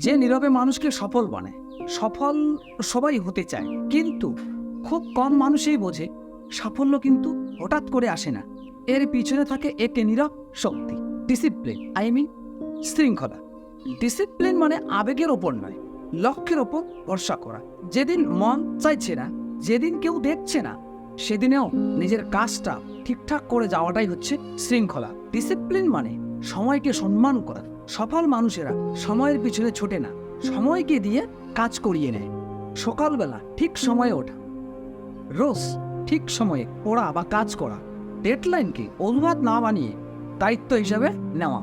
যে নীরবে মানুষকে সফল বানায়। সফল সবাই হতে চায়, কিন্তু খুব কম মানুষই বোঝে সাফল্য কিন্তু হঠাৎ করে আসে না। এর পিছনে থাকে একটি নীরব শক্তি, ডিসিপ্লিন, শৃঙ্খলা। ডিসিপ্লিন মানে আবেগের ওপর নয়, লক্ষ্যের ওপর ভরসা করা। যেদিন মন চাইছে না, যেদিন কেউ দেখছে না, সেদিনেও নিজের কাজটা ঠিকঠাক করে যাওয়াটাই হচ্ছে শৃঙ্খলা। ডিসিপ্লিন মানে সময়কে সম্মান করা। সফল মানুষেরা সময়ের পিছনে ছোটে না, সময়কে দিয়ে কাজ করিয়ে নেয়। সকালবেলা ঠিক সময়ে ওঠা, রোজ ঠিক সময়ে পড়া বা কাজ করা, ডেডলাইনকে অজুহাত না বানিয়ে দায়িত্ব হিসাবে নেওয়া।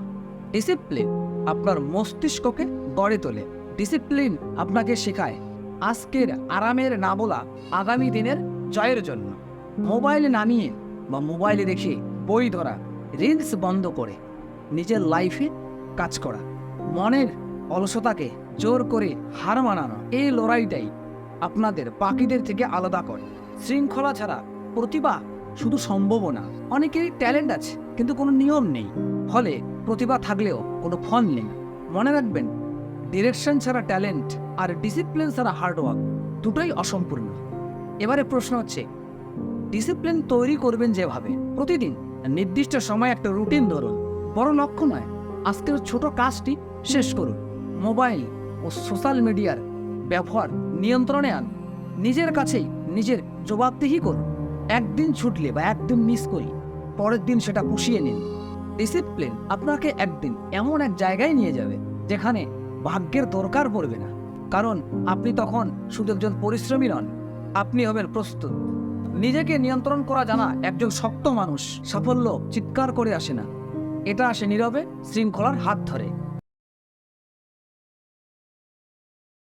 ডিসিপ্লিন আপনার মস্তিষ্ককে গড়ে তোলে। ডিসিপ্লিন আপনাকে শেখায় আজকের আরামের না বলা আগামী দিনের জয়ের জন্য। মোবাইলে নামিয়ে বা মোবাইলে রেখে বই ধরা, রিলস বন্ধ করে নিজের লাইফে কাজ করা, মনের অলসতাকে জোর করে হার মানানো, এই লড়াইটাই আপনাদের বাকিদের থেকে আলাদা করে। শৃঙ্খলা ছাড়া প্রতিভা শুধু সম্ভব না। অনেকেরই ট্যালেন্ট আছে কিন্তু কোনো নিয়ম নেই, ফলে প্রতিভা থাকলেও কোনো ফল নেই। মনে রাখবেন, ডিরেকশন ছাড়া ট্যালেন্ট আর ডিসিপ্লিন ছাড়া হার্ডওয়ার্ক দুটোই অসম্পূর্ণ। এবারে প্রশ্ন হচ্ছে, ডিসিপ্লিন তৈরি করবেন যেভাবে, প্রতিদিন নির্দিষ্ট সময়ে একটা রুটিন ধরুন। বড় লক্ষ্য নয়, আজকের ছোট কাজটি শেষ করুন। মোবাইল ও সোশ্যাল মিডিয়ার ব্যবহার নিয়ন্ত্রণে আন। নিজের কাছেই নিজের জবাবদিহি করুন। একদিন ছুটলে বা একদিন মিস করি, পরের দিন সেটা পুষিয়ে নিন। ডিসিপ্লিন আপনাকে একদিন এমন এক জায়গায় নিয়ে যাবে যেখানে ভাগ্যের দরকার পড়বে না, কারণ আপনি তখন শুধু একজন পরিশ্রমী নন, আপনি হবেন প্রস্তুত। নিজেকে নিয়ন্ত্রণ করা জানা একজন শক্ত মানুষ। সাফল্য চিৎকার করে আসে না, এটা আসে নীরবে, শৃঙ্খলার হাত ধরে।